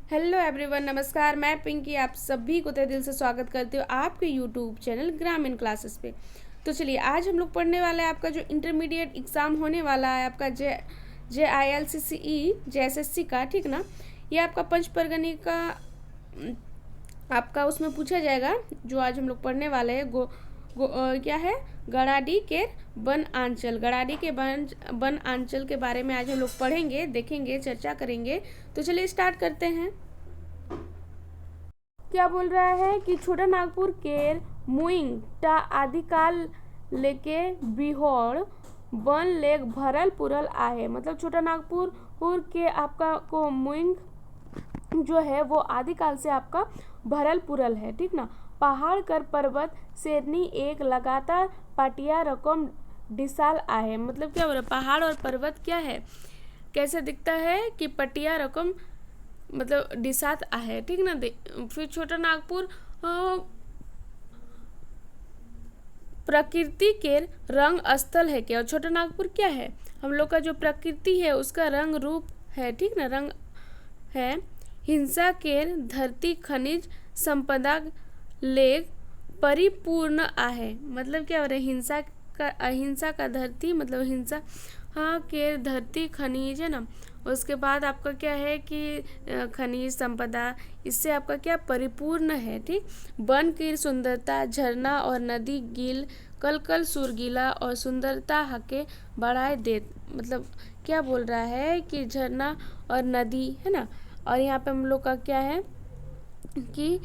Hello everyone, नमस्कार। मैं पिंकी आप सभी को तहे दिल से स्वागत करती हूँ आपके यूट्यूब चैनल ग्रामीण क्लासेस पे। तो चलिए, आज हम लोग पढ़ने वाले हैं आपका जो इंटरमीडिएट एग्ज़ाम होने वाला है आपका JILCCE का, ठीक ना। ये आपका पंच परगनी का आपका उसमें पूछा जाएगा। जो आज हम लोग पढ़ने वाले हैं क्या है, गड़ाडी के गड़ाडी के वन आंचल के बारे में आज हम लोग पढ़ेंगे, देखेंगे, चर्चा करेंगे। तो चलिए स्टार्ट करते हैं। क्या बोल रहा है कि छोटा नागपुर केर मुइंग टा आदिकाल लेके बिहोड़ वन लेक भरल पुरल आहे। मतलब छोटा नागपुर के आपका को मुइंग जो है वो आदिकाल से आपका भरल पुरल है, ठीक ना। पहाड़ कर पर्वत शेरनी एक लगातार पाटिया रकम डिसाल आहे। मतलब क्या हो रहा है, पहाड़ और पर्वत क्या है, कैसे दिखता है कि पटिया रकम मतलब डिसात आहे, ठीक ना। फिर छोटा नागपुर प्रकृति के रंग स्थल है क्या। और छोटा नागपुर क्या है, हम लोग का जो प्रकृति है उसका रंग रूप है, ठीक ना, रंग है। हिंसा के धरती खनिज संपदा लेख परिपूर्ण आहे। मतलब क्या हो रहा है, अहिंसा का धरती, मतलब हिंसा के धरती खनिज है ना। उसके बाद आपका क्या है कि खनिज संपदा इससे आपका क्या परिपूर्ण है, ठीक। वन की सुंदरता झरना और नदी गिल कल कल सुरगीला और सुंदरता हके बढ़ाए दे। मतलब क्या बोल रहा है कि झरना और नदी है ना। और यहाँ पे हम लोग का क्या है कि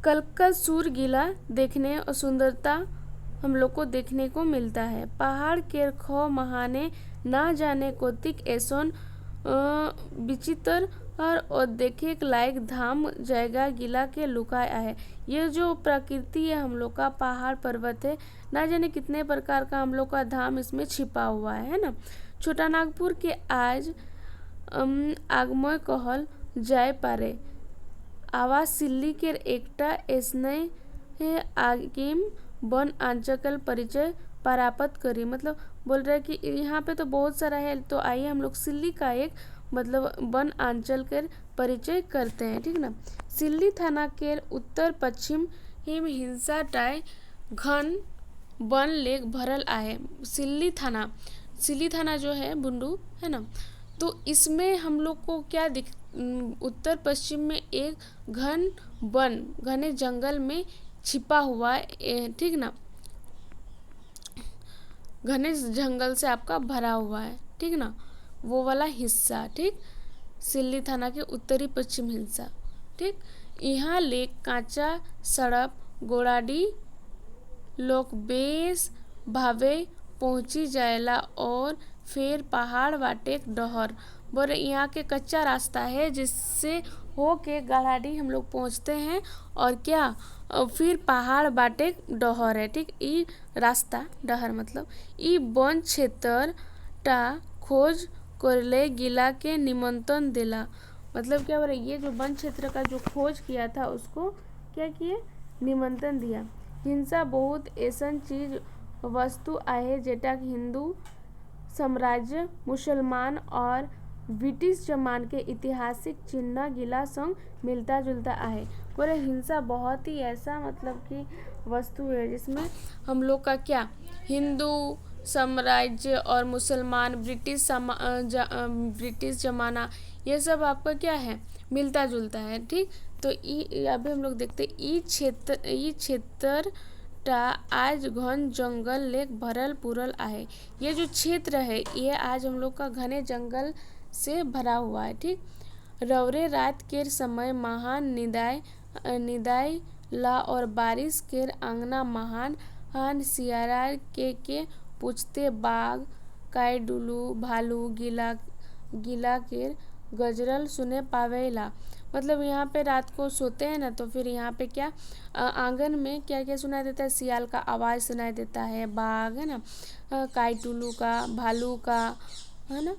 कलकल सूर गीला देखने और सुंदरता हम लोग को देखने को मिलता है। पहाड़ के खो महाने ना जाने कोतिक ऐसन विचित्र और देखे लायक धाम जगह गिला के लुकाया है। ये जो प्रकृति है हम लोग का, पहाड़ पर्वत है, ना जाने कितने प्रकार का हम लोग का धाम इसमें छिपा हुआ है ना। छोटा नागपुर के आज आगमय कहल जाय पारे। आवाज सिल्ली के एकटा ऐसने आगिम वन आंचल परिचय प्राप्त करी। मतलब बोल रहा है कि यहाँ पे तो बहुत सारा है, तो आइए हम लोग सिल्ली का एक मतलब वन आंचल के परिचय करते हैं, ठीक ना। सिल्ली थाना के उत्तर पश्चिम हिम हिंसा टाय घन वन लेक भरल आहे। सिल्ली थाना जो है बुंडू है ना, तो इसमें हम लोग को क्या उत्तर पश्चिम में एक घने जंगल में छिपा हुआ है, ठीक ना। घने जंगल से आपका भरा हुआ है, ठीक ना, वो वाला हिस्सा, ठीक। सिल्ली थाना के उत्तरी पश्चिम हिस्सा, ठीक। यहाँ लेक कांचा सड़क गोड़ाडी लोक बेस भावे पहुंची जाएला और फिर पहाड़ वाटे डहर। बोले यहाँ के कच्चा रास्ता है जिससे हो के गढ़ाडी हम लोग पहुँचते हैं, और क्या फिर पहाड़ बाटे डहर है, ठीक। ई रास्ता डहर मतलब ई वन क्षेत्र टा खोज करले गिला के निमंत्रण दिला। मतलब क्या बोले, ये जो वन क्षेत्र का जो खोज किया था उसको क्या किए, निमंत्रण दिया। हिंसा बहुत ऐसन चीज वस्तु आहे जेटा हिंदू साम्राज्य मुसलमान और ब्रिटिश जमान के ऐतिहासिक चिन्ह गिला संग मिलता जुलता आहे। बोले हिंसा बहुत ही ऐसा मतलब कि वस्तु है जिसमें हम लोग का क्या, हिंदू साम्राज्य और मुसलमान ब्रिटिश जमाना ये सब आपका क्या है, मिलता जुलता है, ठीक। तो अभी हम लोग देखते ई क्षेत्र टा आज घन जंगल लेक भरल पुरल आहे। ये जो क्षेत्र है ये आज हम लोग का घने जंगल से भरा हुआ है, ठीक। रौरे रात के समय महान निदाय ला और बारिश के अंगना महान सियारा के पूछते बाघ काय डुलू भालू गिला के गजरल सुने पावेला। मतलब यहाँ पे रात को सोते हैं ना, तो फिर यहाँ पे क्या आंगन में क्या क्या सुनाई देता है, सियाल का आवाज़ सुनाई देता है, बाघ है ना, काईटुलू का, भालू का, है ना,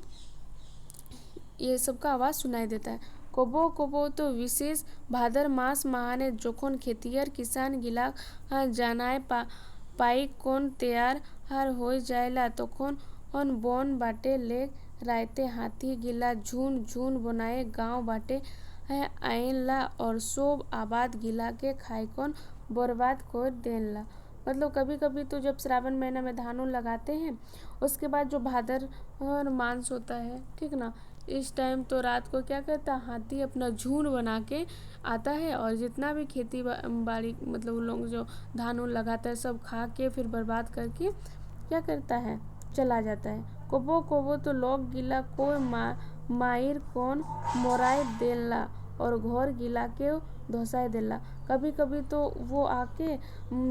ये सब का आवाज़ सुनाई देता है। कोबो तो विशेष भादर मास महाने जोखन खेतियर किसान गिला जानाय पाई कौन तैयार हार हो जाएला तखन बन बाटे लेक रायते हाथी गिला झुंड झुंड बनाए गांव बाटे है आइन ला और सोब आबाद गिला के खाई कौन बर्बाद कर देन ला। मतलब कभी कभी तो जब श्रावण महीना में धान लगाते हैं, उसके बाद जो भादर और मांस होता है, ठीक ना, इस टाइम तो रात को क्या करता है, हाथी अपना झुंड बना के आता है और जितना भी खेती बाड़ी मतलब उन लोग जो धान लगाता है सब खा के फिर बर्बाद करके क्या करता है, चला जाता है। कोबो कोबो तो लोग गिला को मायर कौन मोराय देला और घोर गिला के धोसाए देला। कभी कभी तो वो आके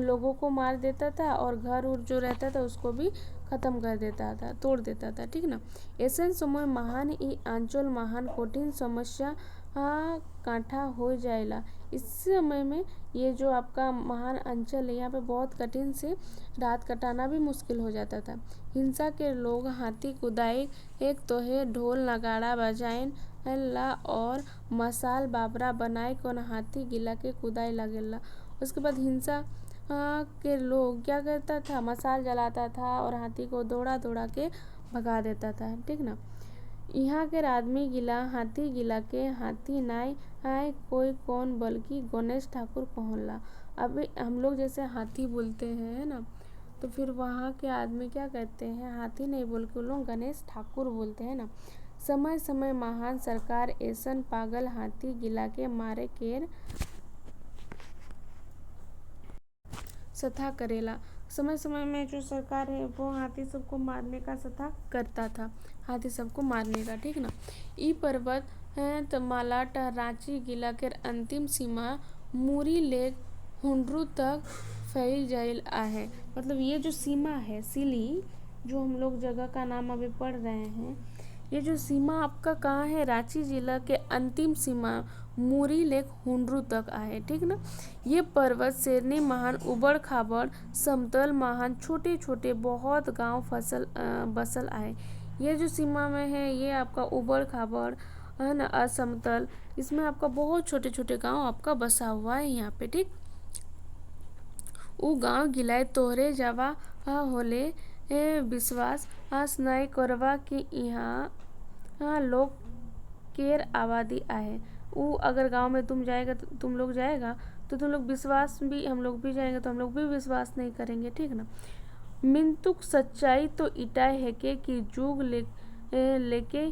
लोगों को मार देता था और घर उर जो रहता था उसको भी खत्म कर देता था, तोड़ देता था, ठीक ना। ऐसे समय महान ई आंचल महान कठिन समस्या कांठा हो जाएला। इस समय में ये जो आपका महान अंचल है यहाँ पे बहुत कठिन से रात कटाना भी मुश्किल हो जाता था। हिंसा के लोग हाथी कुदाई एक तो है ढोल नगाड़ा बजाइन ला और मसाल बाबरा बनाए कौन हाथी गिला के कुदाई लगेला। उसके बाद हिंसा के लोग क्या करता था, मसाल जलाता था और हाथी को दौड़ा दौड़ा के भगा देता था, ठीक ना। यहाँ के आदमी गिला हाथी गिला के हाथी नाई आए कोई कौन बल्कि गणेश ठाकुर कहला। अभी हम लोग जैसे हाथी बोलते हैं, है ना, तो फिर वहाँ के आदमी क्या कहते हैं, हाथी नहीं बोल के लोग गणेश ठाकुर बोलते हैं ना। समय समय महान सरकार ऐसन पागल हाथी गिला के मारे केर सथा करेला। समय समय में जो सरकार है वो हाथी सबको मारने का सथा करता था, हाथी सबको मारने का, ठीक ना। ई पर्वत है तो मालाट रांची जिला के अंतिम सीमा मुरी लेक हुंड्रू तक फैल जाइल आहे। मतलब ये जो सीमा है, सिली जो हम लोग जगह का नाम अभी पढ़ रहे हैं, ये जो सीमा आपका कहाँ है, रांची जिला के अंतिम सीमा मुरी लेक हुंड्रू तक आहे, ठीक ना। ये पर्वत शेरनी महान उबड़ खाबड़ समतल महान छोटे छोटे बहुत गांव फसल बसल आहे। ये जो सीमा में है ये आपका उबड़ खाबड़ है ना, असमतल, इसमें आपका बहुत छोटे छोटे गांव आपका बसा हुआ है यहाँ पे, ठीक। उ गांव गिलाय तोहरे जावा होले विश्वास आस नाई करवा कि यहाँ लोग केर आबादी आहे। उ अगर गांव में तुम जाएगा तो तुम लोग जाएगा तो तुम लोग विश्वास भी, हम लोग भी जाएंगे तो हम लोग भी विश्वास नहीं करेंगे, ठीक ना। मिंतुक सच्चाई तो इटाई है कि जुग लेके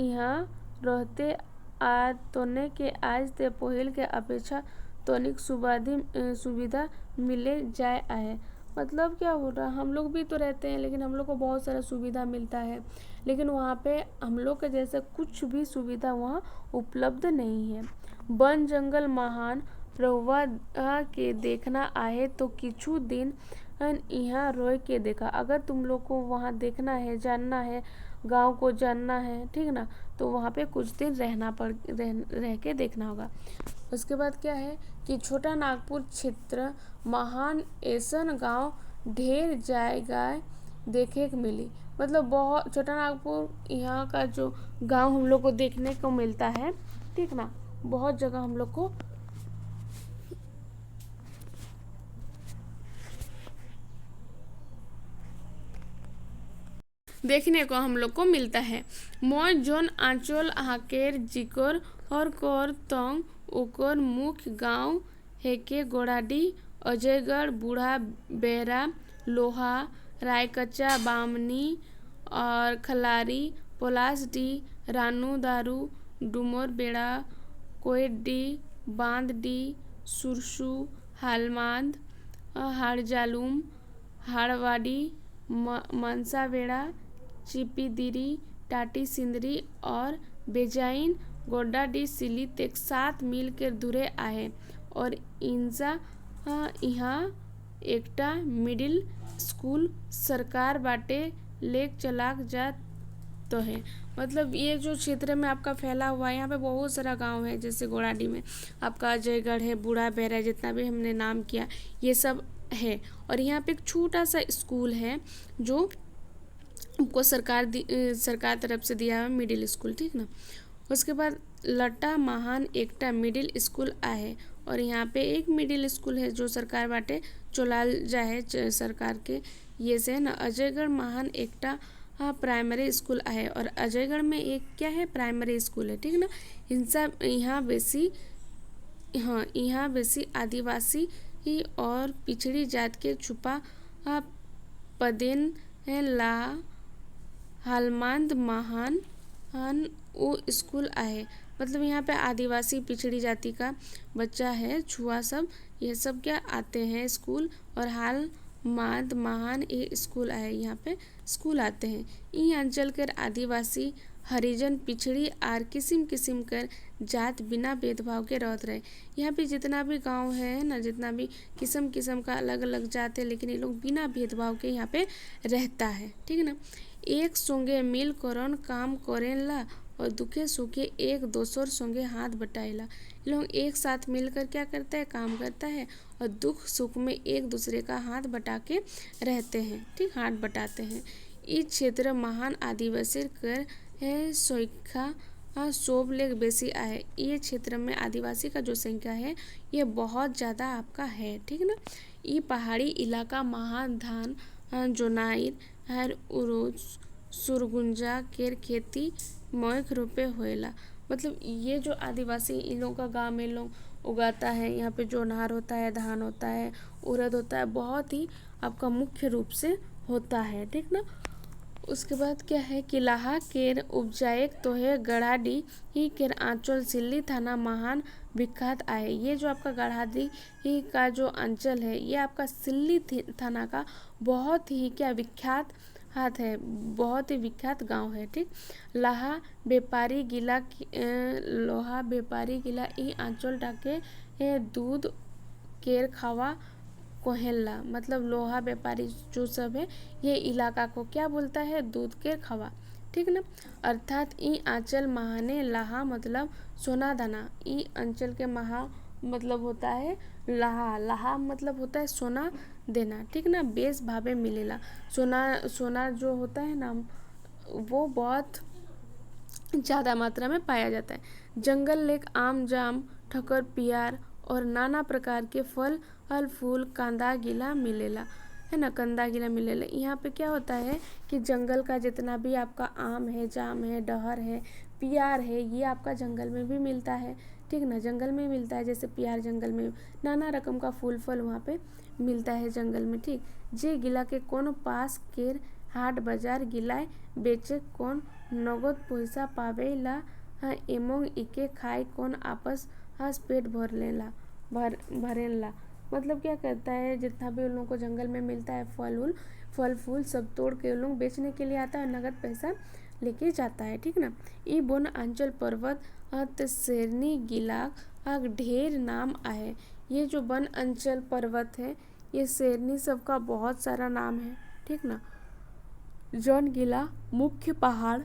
यहाँ रहते आ तोने के आज ते पहिल के अपेक्षा तनिक सुविधा मिले जाए आहे। मतलब क्या हो रहा, हम लोग भी तो रहते हैं लेकिन हम लोग को बहुत सारा सुविधा मिलता है, लेकिन वहाँ पे हम लोग के जैसा कुछ भी सुविधा वहाँ उपलब्ध नहीं है। वन जंगल महान रहुआ के देखना आहे तो किछु दिन यहाँ रह के देखा। अगर तुम लोग को वहाँ देखना है, जानना है, गांव को जानना है, ठीक ना, तो वहाँ पे कुछ दिन रह के देखना होगा। उसके बाद क्या है कि छोटा नागपुर क्षेत्र महान ऐसन गांव ढेर जाएगा देखे को मिली। मतलब बहुत छोटा नागपुर यहाँ का जो गांव हम लोग को देखने को मिलता है, ठीक ना, बहुत जगह हम लोग को देखने को हम लोग को मिलता है। मोय जोन आंचल हाकेर जिकर और कर तंग ओकर मुख्य गांव हेके गोड़ाडी अजयगढ़ बूढ़ा बेहरा लोहा रायकच्चा बामनी और खलारी पलासडी रानू दारू डुमर बेड़ा कोयडी बांदडी सुरसू हालमांद हाड़जालूम हाड़वाड़ी मनसावेड़ा चिपीदिरी टाटी सिंदरी और बेजाइन गोड्डाडी सिली तक 7 मील के दूरे आहे और इंजा यहाँ एकटा मिडिल स्कूल सरकार बाटे लेक चलाक जा तो है। मतलब ये जो क्षेत्र में आपका फैला हुआ है, यहाँ पे बहुत सारा गांव है, जैसे गोड़ाडी में आपका अजयगढ़ है, बूढ़ा बेहरा, जितना भी हमने नाम किया ये सब है। और यहाँ पे एक छोटा सा स्कूल है जो हमको सरकार तरफ से दिया है, मिडिल स्कूल, ठीक ना। उसके बाद लट्टा महान एकटा मिडिल स्कूल आहे और यहाँ पे एक मिडिल स्कूल है जो सरकार बाटे चलाल जाए सरकार के ये से है ना। अजयगढ़ महान एकटा प्राइमरी स्कूल आहे और अजयगढ़ में एक क्या है प्राइमरी स्कूल है, ठीक ना। हिंसा यहाँ बेसी हाँ यहाँ बेसी आदिवासी ही और पिछड़ी जात के छुपा पदेन ला हालमांद महान वो स्कूल आहे। मतलब यहाँ पे आदिवासी पिछड़ी जाति का बच्चा है छुआ सब, ये सब क्या आते हैं स्कूल, और हाल माद महान ये स्कूल आहे, यहाँ पे स्कूल आते हैं। ई अंचल कर आदिवासी हरिजन पिछड़ी आर किस्म किस्म कर जात बिना भेदभाव के रहत रहे। यहाँ पे जितना भी गांव है ना, जितना भी किस्म किस्म का अलग अलग जात है, लेकिन ये लोग बिना भेदभाव के यहाँ पे रहता है, ठीक है ना। एक संगे मिल करन काम करेला और दुखे सुखे एक दूसर संगे हाथ बटाएला। ये लोग एक साथ मिलकर क्या करता है, काम करता है, और दुख सुख में एक दूसरे का हाथ बटा के रहते हैं, ठीक, हाथ बटाते हैं। इस क्षेत्र महान आदिवासी कर है संख्या सोब लेख बेसी आहे। ये क्षेत्र में आदिवासी का जो संख्या है ये बहुत ज़्यादा आपका है, ठीक ना। ये पहाड़ी इलाका महान धान जोनाइर हर उरोज सुरगुंजा केर खेती मुख्य रूपे होएला। मतलब ये जो आदिवासी इन लोगों का गाँव में लोग उगाता है, यहाँ पे जो अनार होता है, धान होता है, उड़द होता है, बहुत ही आपका मुख्य रूप से होता है, ठीक ना। उसके बाद क्या है कि लाहा केर उपजाएक तो है गढ़ाडी ही केर आंचल सिल्ली थाना महान विख्यात आए। ये जो आपका गढ़ाडी ही का जो अंचल है ये आपका सिल्ली थाना का बहुत ही क्या विख्यात हाथ है, बहुत ही विख्यात गांव है, ठीक। लाहा व्यापारी गिला लोहा व्यापारी गिला ई आंचल डाके दूध केर खावा कोहेला। मतलब लोहा व्यापारी जो सब है ये इलाका को क्या बोलता है, दूध के खवा, ठीक ना। अर्थात ई आंचल महाने लाहा मतलब सोना दाना। ई अंचल के महा मतलब होता है लाहा, लाहा मतलब होता है सोना देना, ठीक ना। बेस भावे मिलेला सोना जो होता है ना वो बहुत ज़्यादा मात्रा में पाया जाता है। जंगल लेक आम जाम ठकर पियार और नाना प्रकार के फल फूल कंदा गिला मिलेला, है ना, कंदा गिला मिलेला। यहाँ पे क्या होता है कि जंगल का जितना भी आपका आम है, जाम है, डहर है, पियार है, ये आपका जंगल में भी मिलता है, ठीक ना, जंगल में मिलता है। जैसे पियार जंगल में नाना रकम का फूल फल वहाँ पे मिलता है जंगल में, ठीक। जे गिला के कौन पास केर हाट बाजार गिलाए बेचे कौन नगद पैसा पावे ला एमंग इके खाए कौन आपस पेट भरेला। मतलब क्या करता है, जितना भी उन लोगों को जंगल में मिलता है फल फूल सब तोड़ के उन लोग बेचने के लिए आता है, नगद पैसा लेके जाता है, ठीक ना। ई बोन अंचल पर्वत शेरनी गिलाक ढेर नाम आहे। ये जो वन अंचल पर्वत है ये शेरनी सबका बहुत सारा नाम है, ठीक ना। जौन गिला मुख्य पहाड़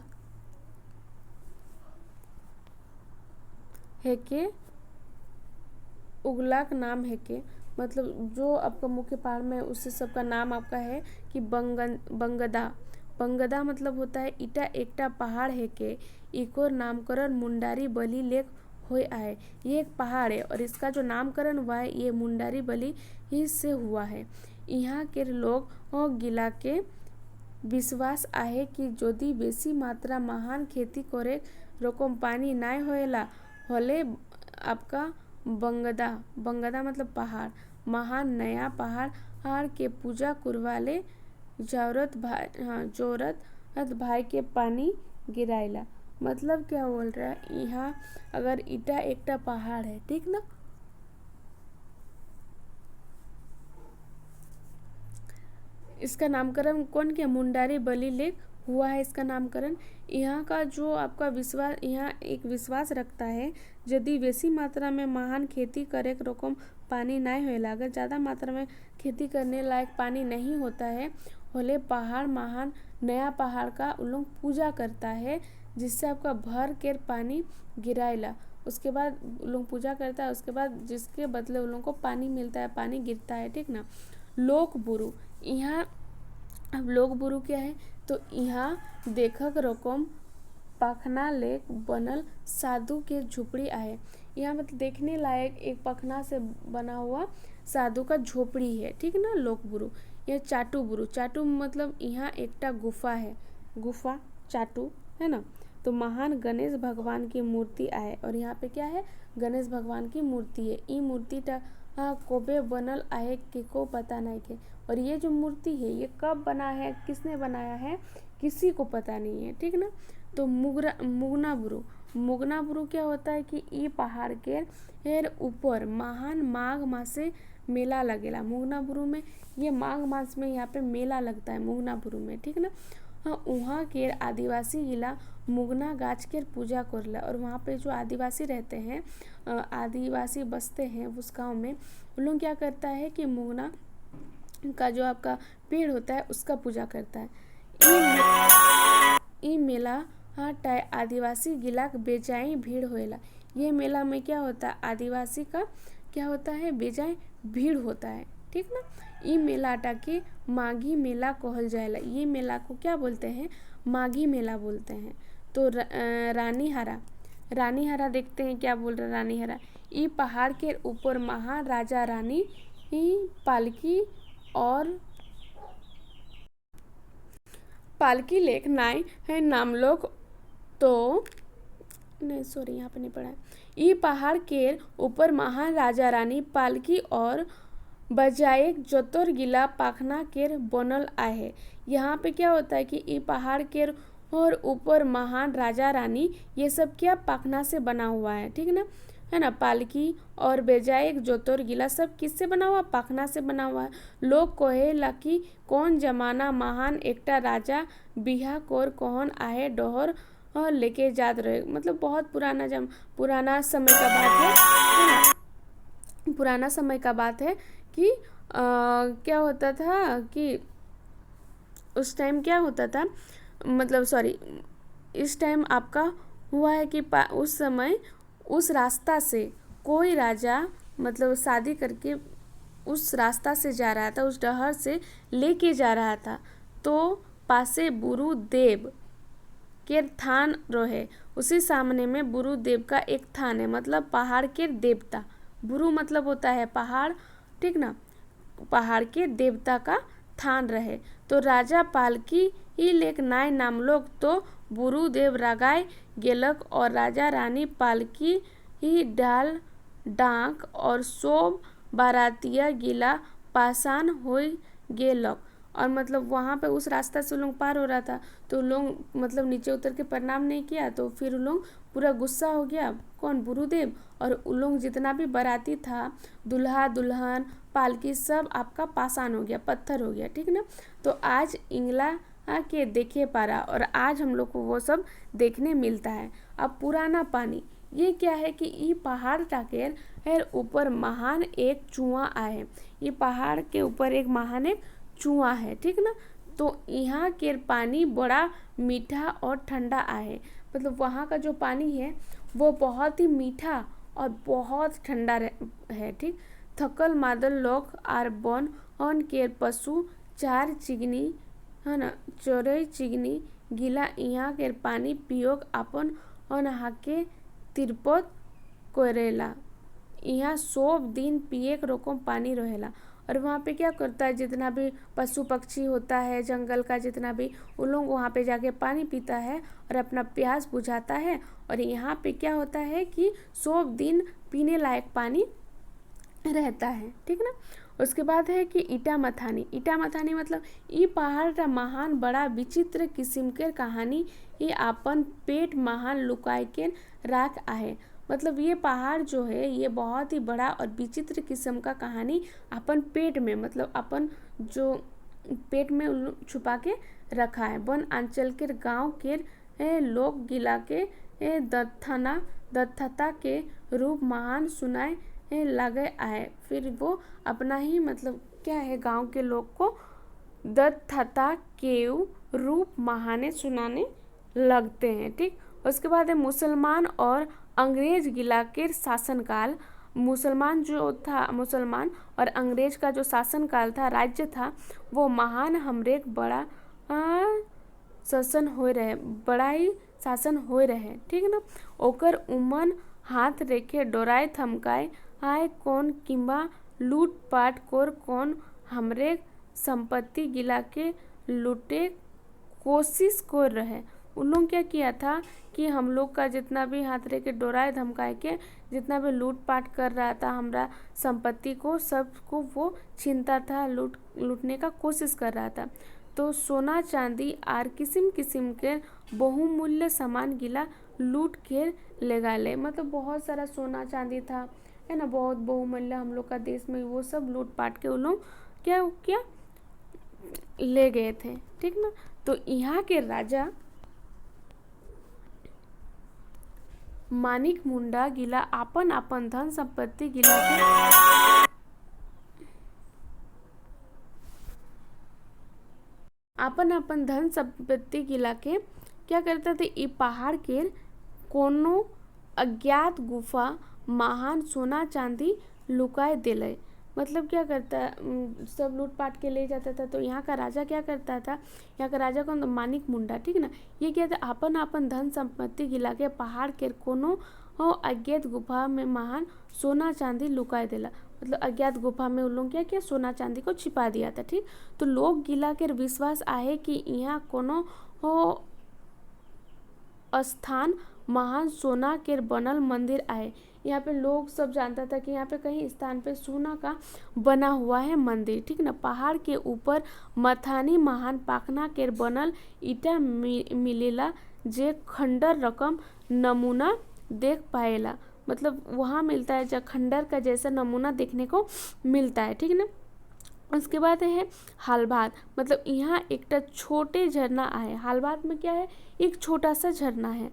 है के उगलाक नाम है के, मतलब जो आपका मुख्य पहाड़ में उससे सबका नाम आपका है कि बंगदा मतलब होता है इटा एकटा पहाड़ है के इकोर नामकरण मुंडारी बलि लेक हुए आए। ये एक पहाड़ है और इसका जो नामकरण हुआ है ये मुंडारी बलि ही से हुआ है। यहाँ के लोग और गिला के विश्वास आहे कि यदि बेसी मात्रा महान खेती करे रकम पानी नाय होएला होले आपका बंगदा मतलब पहाड़ महान नया पहाड़ के पूजा करवाले जोरत भाई के पानी गिराइला। मतलब क्या बोल रहा है, यहाँ अगर इटा एकटा पहाड़ है, ठीक ना, इसका नामकरण कौन किया, मुंडारी बलि लेक हुआ है इसका नामकरण। यहाँ का जो आपका विश्वास, यहाँ एक विश्वास रखता है यदि बेसी मात्रा में महान खेती करे रकम पानी नहीं होएला, अगर ज़्यादा मात्रा में खेती करने लायक पानी नहीं होता है होले पहाड़ महान नया पहाड़ का उन लोग पूजा करता है जिससे आपका भर के पानी गिराएला। उसके बाद लोग पूजा करता है, उसके बाद जिसके बदले उन लोगों को पानी मिलता है, पानी गिरता है, ठीक ना। लोक बुरु, यहाँ अब लोक बुरु क्या है, तो यहाँ देखक रकम पखना लेक बनल साधु के झोपड़ी आहे। यहाँ मतलब देखने लायक एक पखना से बना हुआ साधु का झोपड़ी है, ठीक ना। लोक बुरु। यह चाटू बुरु, चाटू मतलब यहाँ एकटा गुफा है, गुफा चाटू, है ना। तो महान गणेश भगवान की मूर्ति आए, और यहाँ पे क्या है, गणेश भगवान की मूर्ति है। ई मूर्ति कोबे बनल आहे के को पता नहीं के, और ये जो मूर्ति है ये कब बना है, किसने बनाया है, किसी को पता नहीं है, ठीक ना। तो मुगनाबुरु क्या होता है कि ई पहाड़ के ऊपर महान माघ मासे मेला लगेला। मुगनाबुरु में ये माघ मास में यहाँ पे मेला लगता है मुगनाबुरु में, ठीक ना। हाँ, वहाँ के आदिवासी गिला मुगना गाछ के पूजा करला, और वहाँ पे जो आदिवासी रहते हैं, आदिवासी बसते हैं उस गाँव में, उन लोग क्या करता है कि मुगना का जो आपका पेड़ होता है उसका पूजा करता है। ई मेला टाइ आदिवासी गिलाक बेजाई भीड़ होएला। ये मेला में क्या होता है, आदिवासी का क्या होता है, बेजाई भीड़ होता है, ठीक ना। ई मेला के माघी मेला कहल जाएला। ये मेला को क्या बोलते हैं, माघी मेला बोलते हैं। तो रानीहारा देखते हैं क्या बोल रहा है रानीहारा। ई पहाड़ के ऊपर महाराजा रानी पालकी लेक नाई है नाम लोग, तो नहीं सॉरी यहाँ पे नहीं पढ़ा है। ई पहाड़ के ऊपर महाराजा रानी पालकी और बजाय जोतर गिला पाखना केर बनल आहे। यहाँ पे क्या होता है कि ई पहाड़ के और ऊपर महान राजा रानी ये सब क्या पाखना से बना हुआ है, ठीक ना, है ना। पालकी और बेजाय जोतर गिला सब किससे बना हुआ, पाखना से बना हुआ है। लोग कहेला कि कौन जमाना महान एकटा राजा बिहा कोर कौन आहे डोहर लेके जात रहे। मतलब बहुत पुराना समय का बात है, पुराना समय का बात है कि क्या होता था कि उस टाइम क्या होता था, मतलब सॉरी इस टाइम आपका हुआ है कि उस समय उस रास्ता से कोई राजा मतलब शादी करके उस रास्ता से जा रहा था, उस डहर से लेके जा रहा था। तो पासे बुरुदेव के थान रहे, उसी सामने में बुरुदेव का एक थान है, मतलब पहाड़ के देवता। बुरु मतलब होता है पहाड़, ठीक ना, पहाड़ के देवता का थान रहे। तो राजा पालकी ही लेक नाय नाम लोग तो बुरुदेव रागाय गेलक, और राजा रानी पालकी ही डाल डांक और सोब बारातिया गिला पासान हो गेलक। और मतलब वहाँ पे उस रास्ता से लोग पार हो रहा था, तो लोग मतलब नीचे उतर के प्रणाम नहीं किया, तो फिर लोग पूरा गुस्सा हो गया, कौन, बुरुदेव, और उन लोग जितना भी बाराती था, दुल्हा दुल्हन पालकी सब आपका पासान हो गया, पत्थर हो गया, ठीक ना। तो आज इंगला के देखे पारा, और आज हम लोग को वो सब देखने मिलता है। अब पुराना पानी, ये क्या है कि ये पहाड़ टाकेर ऊपर महान एक चुआ आए। ये पहाड़ के ऊपर एक महान एक चुआ है, ठीक ना। तो यहाँ के पानी बड़ा मीठा और ठंडा आहे। मतलब वहाँ का जो पानी है वो बहुत ही मीठा और बहुत ठंडा है, ठीक। थकल मादल लोग आर बन अन के पशु चार चिगनी, है ना, चोरई चिगनी गिला यहाँ के पानी पियोग अपन अन हाके तिरपत करेला। यहाँ सब दिन पिए के रोकम पानी रहेला। और वहाँ पे क्या करता है, जितना भी पशु पक्षी होता है जंगल का जितना भी, उन लोग वहाँ पे जाके पानी पीता है और अपना प्यास बुझाता है। और यहाँ पे क्या होता है कि सब दिन पीने लायक पानी रहता है, ठीक ना। उसके बाद है कि ईटा मथानी मतलब ई पहाड़ का महान बड़ा विचित्र किस्म के कहानी, ये आपन पेट महान लुकाए के राख आहे। मतलब ये पहाड़ जो है ये बहुत ही बड़ा और विचित्र किस्म का कहानी अपन पेट में, मतलब अपन जो पेट में छुपा के रखा है। वन अंचल के गांव के लोग गिला के दत्थता के रूप महान सुनाए लगे आए। फिर वो अपना ही मतलब क्या है, गांव के लोग को दत्थता के रूप महाने सुनाने लगते हैं, ठीक। उसके बाद है मुसलमान और अंग्रेज गिला के शासनकाल। मुसलमान और अंग्रेज का जो शासनकाल था, राज्य था, वो महान हमरे बड़ा शासन हो रहे, ठीक ना। ओकर उमन हाथ रेखे डोराए थमकाए आए कौन किंबा लूटपाट कोर कौन हमरे संपत्ति गिला के लूटे कोशिश कर रहे। उन लोग क्या किया था कि हम लोग का जितना भी हाथ रह के डोराए धमकाए के जितना भी लूटपाट कर रहा था हमारा संपत्ति को सबको वो छीनता था, लूटने का कोशिश कर रहा था। तो सोना चांदी आर किस्म किस्म के बहुमूल्य सामान गिला लूट के ले गए। मतलब बहुत सारा सोना चांदी था, है ना, बहुत बहुमूल्य हम लोग का देश में, वो सब लूट पाट के उन लोग क्या क्या ले गए थे, ठीक ना। तो यहाँ के राजा मानिक मुंडा गिला आपन आपन धन संपत्ति गिला के आपन आपन धन संपत्ति गिला के क्या करता थे, ई पहाड़ के कोनो अज्ञात गुफा महान सोना चांदी लुकाए दिले। मतलब क्या करता, सब लूटपाट के ले जाता था। तो यहाँ का राजा क्या करता था, यहाँ का राजा कौन, मानिक मुंडा, ठीक ना। ये क्या था, आपन आपन धन संपत्ति गिला के पहाड़ के कोनो अज्ञात गुफा में महान सोना चांदी लुकाए दिला। मतलब अज्ञात गुफा में उन लोग क्या किया, सोना चांदी को छिपा दिया था, ठीक। तो लोग गिला के विश्वास आहे कि यहाँ कोनो स्थान महान सोना के बनल मंदिर आए। यहाँ पे लोग सब जानता था कि यहाँ पे कहीं स्थान पे सोना का बना हुआ है मंदिर, ठीक ना। पहाड़ के ऊपर मथानी महान पाखना के बनल ईटा मिलेला जे खंडर रकम नमूना देख पाएला। मतलब वहाँ मिलता है जब खंडर का जैसा नमूना देखने को मिलता है, ठीक ना। उसके बाद है हालबाद। मतलब यहाँ एक छोटे झरना है। हालबाद में क्या है, एक छोटा सा झरना है।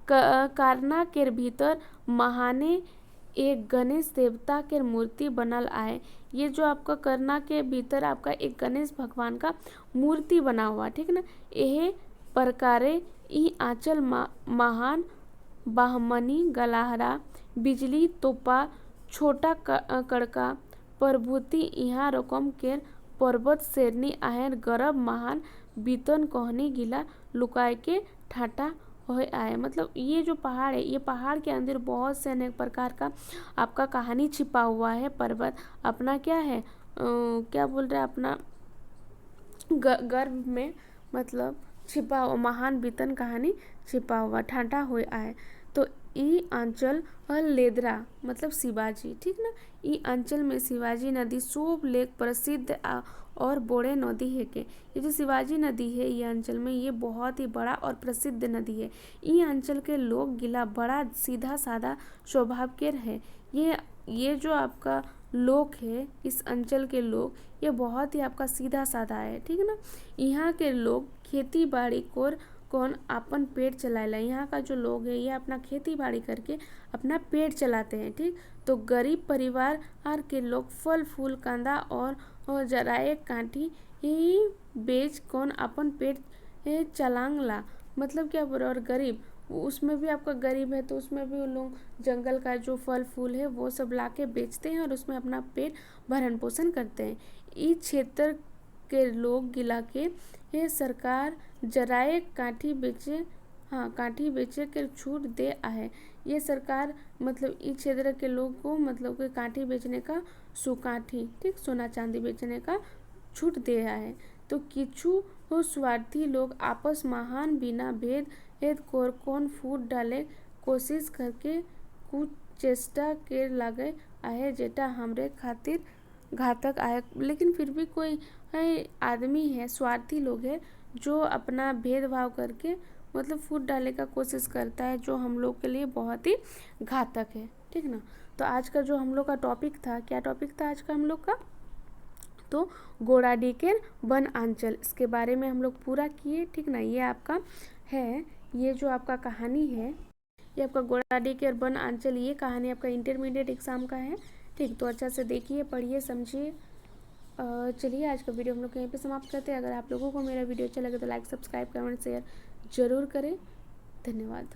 कारना के भीतर महाने एक गणेश देवता के मूर्ति बनल आए। ये जो आपका करना के भीतर आपका एक गणेश भगवान का मूर्ति बना हुआ, ठीक ना। यह प्रकारे ई आंचल महान बाहमनी गलाहरा बिजली तोपा छोटा कड़का प्रभुति यहाँ रकम के पर्वत शेरनी आहेर गरब महान बीतन कहनी गिला लुकाए के ठाटा हो आए। मतलब ये जो पहाड़ है, ये पहाड़ के अंदर बहुत से अनेक प्रकार का आपका कहानी छिपा हुआ है। पर्वत अपना क्या है, क्या बोल रहे हैं, अपना गर्भ में मतलब छिपा हुआ महान बीतन कहानी छिपा हुआ ठाटा हो आए। तो ई अंचल लेदरा मतलब शिवाजी, ठीक ना। ई अंचल में शिवाजी नदी सोब लेक प्रसिद्ध और बड़े नदी है के। ये जो शिवाजी नदी है ये अंचल में ये बहुत ही बड़ा और प्रसिद्ध नदी है। ई अंचल के लोग गिला बड़ा सीधा साधा स्वभाव के है। ये जो आपका लोग है, इस अंचल के लोग ये बहुत ही आपका सीधा साधा है, ठीक ना। यहाँ के लोग खेती बाड़ी कौन अपन पेट चलाएला। यहाँ का जो लोग है ये अपना खेती बाड़ी करके अपना पेट चलाते हैं, ठीक। तो गरीब परिवार के लोग फल फूल कांदा और जराए कांटी ही बेच कौन अपन पेट चलांगला। मतलब क्या बोल रहा, और गरीब उसमें भी आपका गरीब है तो उसमें भी उन लोग जंगल का जो फल फूल है वो सब ला के बेचते हैं और उसमें अपना पेट भरण पोषण करते हैं। इस क्षेत्र के लोग गिला के ये सरकार जराए काठी बेचे के छूट दे आहे। ये सरकार मतलब इस क्षेत्र के लोग को मतलब कि काठी बेचने का सुकाठी, ठीक, सोना चांदी बेचने का छूट दे है। तो किछु स्वार्थी लोग आपस महान बिना भेद कौन फूट डाले कोशिश करके कुछ चेष्टा के लगे आहे जेटा हमरे खातिर घातक आए। लेकिन फिर भी कोई आदमी है, स्वार्थी लोग है जो अपना भेदभाव करके मतलब फूट डालने का कोशिश करता है जो हम लोग के लिए बहुत ही घातक है, ठीक ना। तो आज का जो हम लोग का टॉपिक था, क्या टॉपिक था आज का हम लोग का, तो गोड़ाडीकेर वन अंचल, इसके बारे में हम लोग पूरा किए, ठीक ना। ये आपका है, ये जो आपका कहानी है ये आपका गोड़ाडीकेर वन अंचल, ये कहानी आपका इंटरमीडिएट एग्जाम का है, ठीक। तो अच्छा से देखिए, पढ़िए, समझिए। चलिए आज का वीडियो हम लोग यहीं पे समाप्त करते हैं। अगर आप लोगों को मेरा वीडियो अच्छा लगे तो लाइक, सब्सक्राइब, कमेंट, शेयर जरूर करें। धन्यवाद।